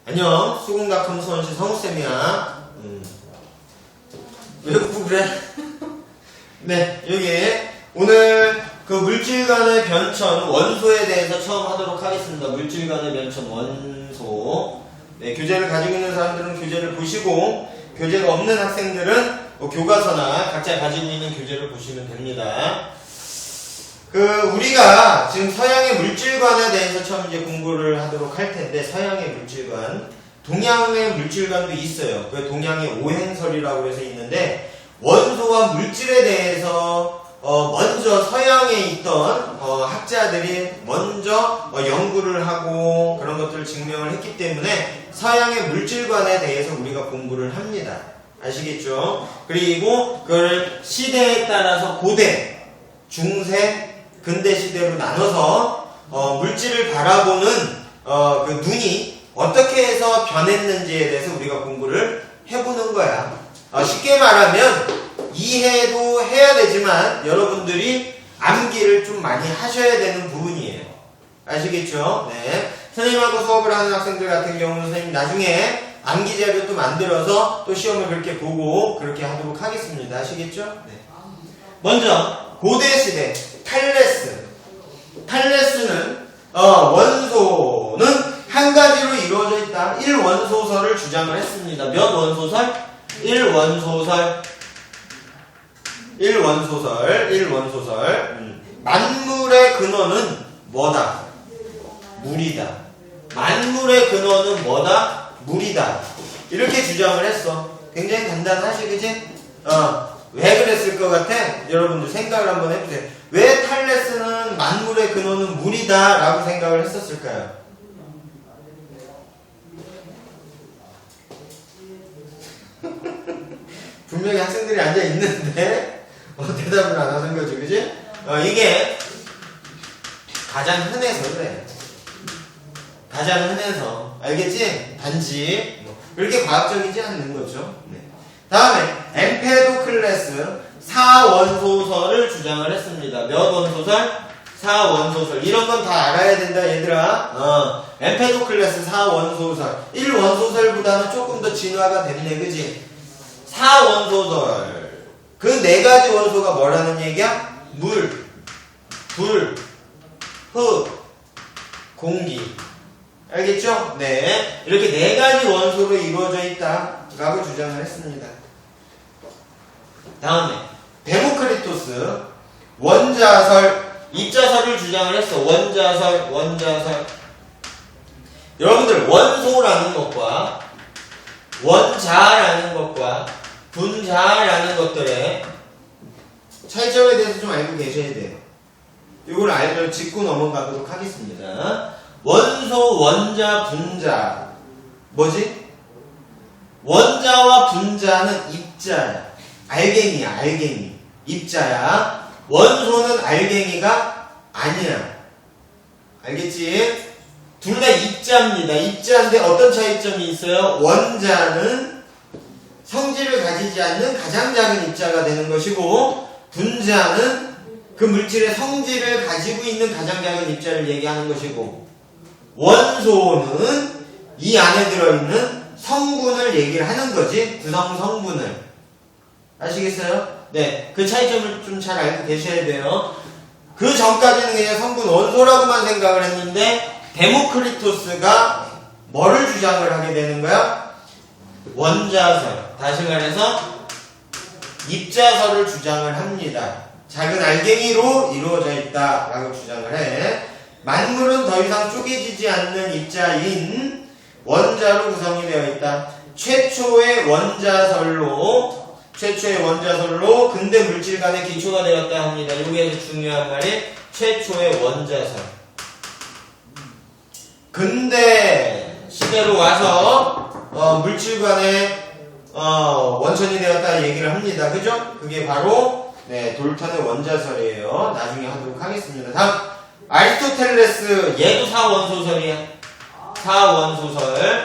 안녕, 수공닷컴 수원시 성우쌤이야. 왜 웃고 그래? 네, 여기 오늘 그 물질 간의 변천 원소에 대해서 처음 하도록 하겠습니다. 물질 간의 변천 원소. 네, 교재를 가지고 있는 사람들은 교재를 보시고, 교재가 없는 학생들은 교과서나 각자 가지고 있는 교재를 보시면 됩니다. 우리가 지금 서양의 물질관에 대해서 처음 이제 공부를 하도록 할 텐데, 서양의 물질관, 동양의 물질관도 있어요. 그 동양의 오행설이라고 해서 있는데, 원소와 물질에 대해서 먼저 서양에 있던 학자들이 먼저 연구를 하고 그런 것들을 증명을 했기 때문에 서양의 물질관에 대해서 우리가 공부를 합니다. 아시겠죠? 그리고 그걸 시대에 따라서 고대, 중세, 근대 시대로 나눠서 물질을 바라보는 그 눈이 어떻게 해서 변했는지에 대해서 우리가 공부를 해보는 거야. 쉽게 말하면 이해도 해야 되지만 여러분들이 암기를 좀 많이 하셔야 되는 부분이에요. 아시겠죠? 네. 선생님하고 수업을 하는 학생들 같은 경우는 선생님 나중에 암기 자료도 만들어서 또 시험을 그렇게 보고 그렇게 하도록 하겠습니다. 아시겠죠? 네. 먼저 고대 시대 탈레스. 탈레스는 원소는 한 가지로 이루어져 있다. 1원소설을 주장을 했습니다. 몇 원소설? 1원소설. 1원소설. 만물의 근원은 뭐다? 물이다. 만물의 근원은 뭐다? 물이다. 이렇게 주장을 했어. 굉장히 간단하지, 그치? 왜 그랬을 것 같아? 여러분들 생각을 한번 해보세요. 왜 탈레스는 만물의 근원은 물이다 라고 생각을 했었을까요? 분명히 학생들이 앉아있는데 대답을 안 하는 거지, 그치? 이게 가장 흔해서 그래. 가장 흔해서. 알겠지? 단지 그렇게 과학적이지 않는 거죠. 네. 다음에 엠페도클레스 4원소설을 주장을 했습니다. 몇 원소설? 4원소설. 이런 건 다 알아야 된다, 얘들아. 엠페도클레스 4원소설. 1원소설보다는 조금 더 진화가 됐네, 그지? 4원소설. 그 네 가지 원소가 뭐라는 얘기야? 물, 불, 흙, 공기. 알겠죠? 네. 이렇게 네 가지 원소로 이루어져 있다라고 주장을 했습니다. 다음에 데모크리토스 원자설, 입자설을 주장을 했어. 원자설. 여러분들 원소라는 것과 원자라는 것과 분자라는 것들의 차이점에 대해서 좀 알고 계셔야 돼요. 이걸 알고 짚고 넘어가도록 하겠습니다. 원소, 원자, 분자. 뭐지? 원자와 분자는 입자야. 알갱이야, 알갱이. 입자야. 원소는 알갱이가 아니야. 알겠지? 둘 다 입자입니다. 입자인데 어떤 차이점이 있어요? 원자는 성질을 가지지 않는 가장 작은 입자가 되는 것이고, 분자는 그 물질의 성질을 가지고 있는 가장 작은 입자를 얘기하는 것이고, 원소는 이 안에 들어있는 성분을 얘기를 하는 거지. 구성 성분을. 아시겠어요? 네. 그 차이점을 좀 잘 알고 계셔야 돼요. 그 전까지는 그냥 성분 원소라고만 생각을 했는데, 데모크리토스가 뭐를 주장을 하게 되는 거야? 원자설. 다시 말해서 입자설을 주장을 합니다. 작은 알갱이로 이루어져 있다라고 주장을 해. 만물은 더 이상 쪼개지지 않는 입자인 원자로 구성이 되어 있다. 최초의 원자설로 근대 물질간의 기초가 되었다 합니다. 여기에서 중요한 말이 최초의 원자설. 근대 시대로 와서 물질간의 원천이 되었다 얘기를 합니다. 그죠? 그게 바로 돌턴의 원자설이에요. 나중에 하도록 하겠습니다. 다음 아리스토텔레스. 얘도 4원소설이야. 4원소설.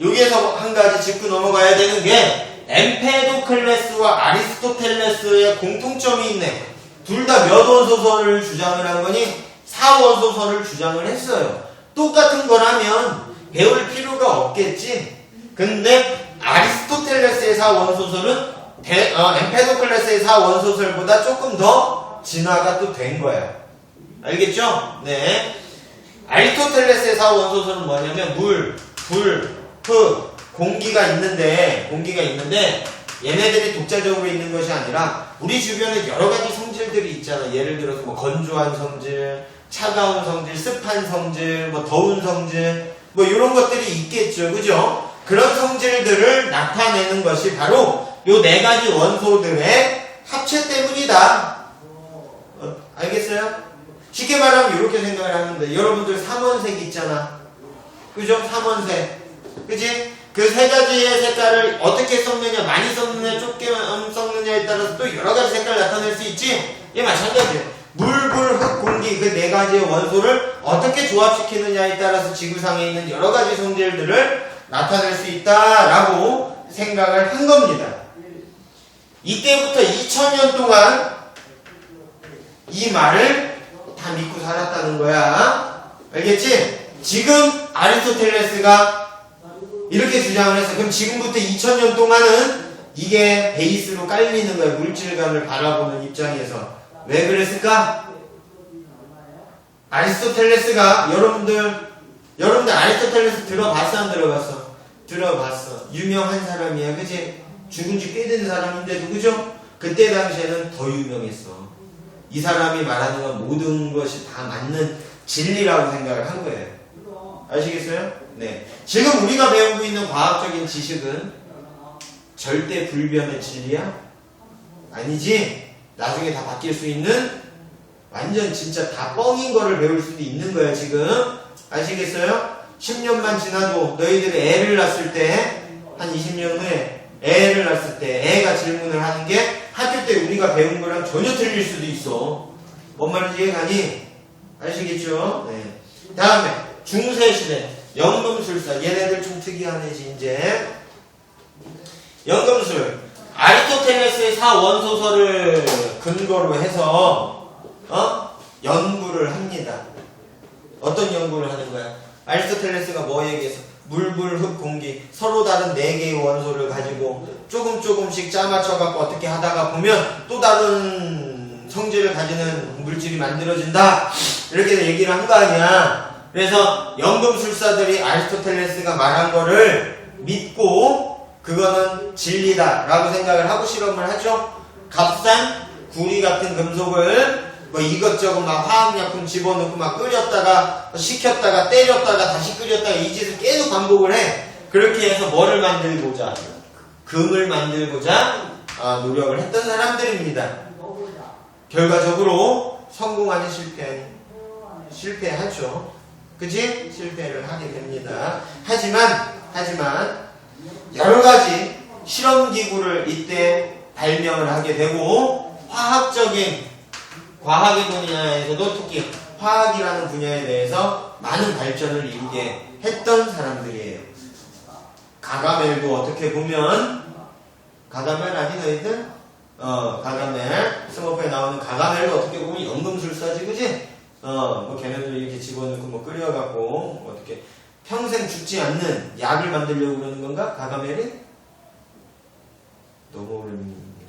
여기에서 한 가지 짚고 넘어가야 되는 게 엠페도클레스와 아리스토텔레스의 공통점이 있네. 둘 다 몇 원소설을 주장을 한 거니? 4원소설을 주장을 했어요. 똑같은 거라면 배울 필요가 없겠지. 근데 아리스토텔레스의 사원소설은 엠페도클레스의 사원소설보다 조금 더 진화가 또 된 거야. 알겠죠? 네. 아리스토텔레스의 사원소설은 뭐냐면 물, 불, 흙, 공기가 있는데 얘네들이 독자적으로 있는 것이 아니라 우리 주변에 여러 가지 성질들이 있잖아. 예를 들어서 뭐 건조한 성질, 차가운 성질, 습한 성질, 뭐 더운 성질, 뭐 이런 것들이 있겠죠. 그죠? 그런 성질들을 나타내는 것이 바로 요 네 가지 원소들의 합체 때문이다. 알겠어요? 쉽게 말하면 이렇게 생각을 하면 돼. 여러분들 삼원색 있잖아. 그죠? 삼원색. 그치? 그 세 가지의 색깔을 어떻게 섞느냐, 많이 섞느냐, 좁게 섞느냐에 따라서 또 여러 가지 색깔을 나타낼 수 있지? 얘 마찬가지예요. 물, 불, 흙, 공기 그 네 가지의 원소를 어떻게 조합시키느냐에 따라서 지구상에 있는 여러 가지 성질들을 나타낼 수 있다라고 생각을 한 겁니다. 이때부터 2000년 동안 이 말을 다 믿고 살았다는 거야. 알겠지? 지금 아리스토텔레스가 이렇게 주장을 했어. 그럼 지금부터 2000년 동안은 이게 베이스로 깔리는 거야. 물질감을 바라보는 입장에서. 왜 그랬을까? 아리스토텔레스가 여러분들 아리스토텔레스 들어봤어 안 들어봤어? 들어봤어. 유명한 사람이야. 그치? 죽은 지 꽤 된 사람인데도 그죠? 그때 당시에는 더 유명했어. 이 사람이 말하는 건 모든 것이 다 맞는 진리라고 생각을 한 거예요. 아시겠어요? 네. 지금 우리가 배우고 있는 과학적인 지식은 절대 불변의 진리야? 아니지? 나중에 다 바뀔 수 있는 완전 진짜 다 뻥인 거를 배울 수도 있는 거야 지금. 아시겠어요? 10년만 지나도 너희들이 애를 낳았을 때 한 20년 후에 애를 낳았을 때 애가 질문을 하는 게 학교 때 우리가 배운 거랑 전혀 틀릴 수도 있어. 뭔 말인지 이해가니? 아시겠죠? 네. 다음에 중세시대 연금술사. 얘네들 좀 특이한 애지 이제. 연금술. 아리스토텔레스의 사원소설을 근거로 해서 연구를 합니다. 어떤 연구를 하는 거야? 아리스토텔레스가 뭐 얘기해서 물, 불, 흙, 공기 서로 다른 4개의 원소를 가지고 조금씩 짜맞춰갖고 어떻게 하다가 보면 또 다른 성질을 가지는 물질이 만들어진다. 이렇게 얘기를 한 거 아니야. 그래서 연금술사들이 아리스토텔레스가 말한 거를 믿고 그거는 진리다 라고 생각을 하고 실험을 하죠. 값싼 구리 같은 금속을 뭐 이것저것 막 화학약품 집어넣고 막 끓였다가 식혔다가 때렸다가 다시 끓였다가 이 짓을 계속 반복을 해. 그렇게 해서 뭐를 만들고자? 금을 만들고자 노력을 했던 사람들입니다. 결과적으로 성공하는 실패하죠. 그치? 실패를 하게 됩니다. 하지만 여러 가지 실험기구를 이때 발명을 하게 되고 과학의 분야에서도 특히 화학이라는 분야에 대해서 많은 발전을 이루게 했던 사람들이에요. 가가멜도 어떻게 보면 가가멜 아니 너희들? 가가멜 스머프에 나오는 가가멜도 어떻게 보면 연금술사지 그지? 뭐 걔네들 이렇게 집어넣고 뭐 끓여갖고 뭐 어떻게 평생 죽지 않는 약을 만들려고 그러는 건가? 가가멜이? 너무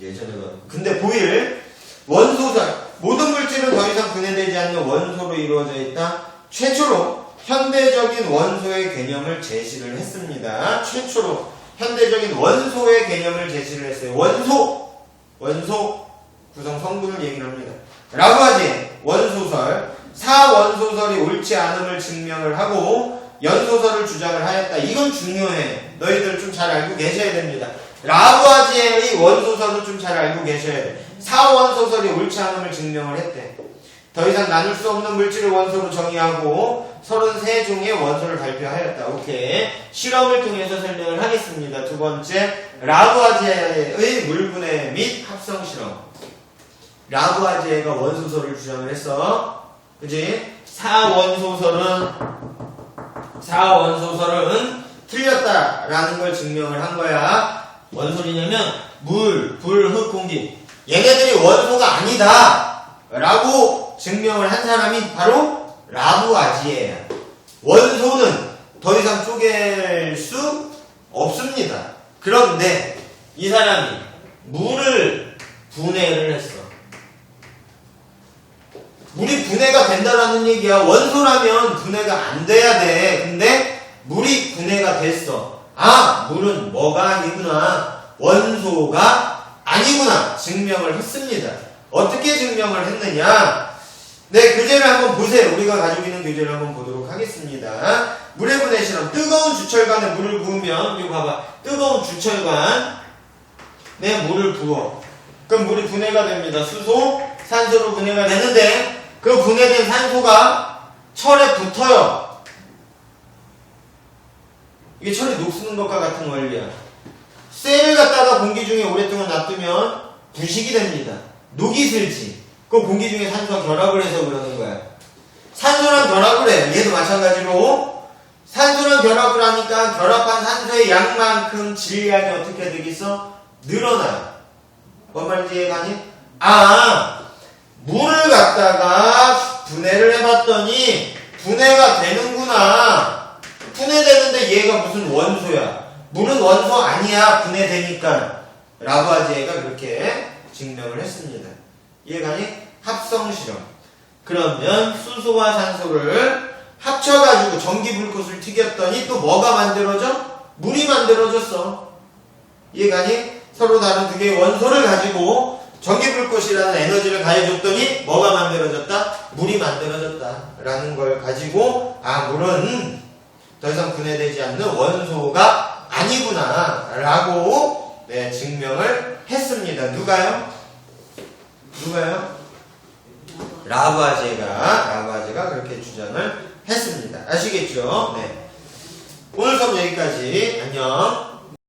예전에 근데 보일 원소설 모든 물질은 더 이상 분해되지 않는 원소로 이루어져 있다. 최초로 현대적인 원소의 개념을 제시를 했습니다. 최초로 현대적인 원소의 개념을 제시를 했어요. 원소 구성 성분을 얘기를 합니다. 라부아지에 원소설 사원소설이 옳지 않음을 증명을 하고 연소설을 주장을 하였다. 이건 중요해. 너희들 좀 잘 알고 계셔야 됩니다. 라부아지에의 원소설은 좀 잘 알고 계셔야 돼. 사원소설이 옳지 않음을 증명을 했대. 더 이상 나눌 수 없는 물질을 원소로 정의하고 33종의 원소를 발표하였다. 오케이. 실험을 통해서 설명을 하겠습니다. 두 번째, 라부아지에의 물분해 및 합성 실험. 라부아지에가 원소설을 주장을 했어. 그치? 사원소설은 틀렸다라는 걸 증명을 한 거야. 뭔 소리냐면 물, 불, 흙, 공기 얘네들이 원소가 아니다 라고 증명을 한 사람이 바로 라부아지에야. 원소는 더 이상 쪼갤 수 없습니다. 그런데 이 사람이 물을 분해를 했어. 물이 분해가 된다라는 얘기야. 원소라면 분해가 안 돼야 돼. 근데 물이 분해가 됐어. 아, 물은 뭐가 아니구나. 원소가 아니구나. 증명을 했습니다. 어떻게 증명을 했느냐? 네, 교재를 한번 보세요. 우리가 가지고 있는 교재를 한번 보도록 하겠습니다. 물의 분해 실험. 뜨거운 주철관에 물을 부으면, 이거 봐봐. 뜨거운 주철관에 물을 부어. 그럼 물이 분해가 됩니다. 수소, 산소로 분해가 되는데, 그 분해된 산소가 철에 붙어요. 이게 철이 녹쓰는 것과 같은 원리야. 쇠를 갖다가 공기 중에 오랫동안 놔두면 부식이 됩니다. 녹이 슬지. 그 공기 중에 산소와 결합을 해서 그러는 거야. 산소랑 결합을 해. 얘도 마찬가지로 산소랑 결합을 하니까 결합한 산소의 양만큼 질량이 어떻게 되겠어? 늘어나요. 뭔 말인지 이해가니? 아, 물을 갖다가 분해를 해봤더니 분해가 되는구나. 분해되는데 얘가 무슨 원소야. 물은 원소 아니야. 분해되니까. 라부아지에가 그렇게 증명을 했습니다. 이해가니? 합성 실험. 그러면 수소와 산소를 합쳐가지고 전기불꽃을 튀겼더니 또 뭐가 만들어져? 물이 만들어졌어. 이해가니? 서로 다른 두 개의 원소를 가지고 전기불꽃이라는 에너지를 가해줬더니 뭐가 만들어졌다? 물이 만들어졌다. 라는 걸 가지고 아, 물은 더 이상 분해되지 않는 원소가 아니구나. 라고 네, 증명을 했습니다. 누가요? 라부아제가 그렇게 주장을 했습니다. 아시겠죠? 네. 오늘 수업 여기까지. 안녕.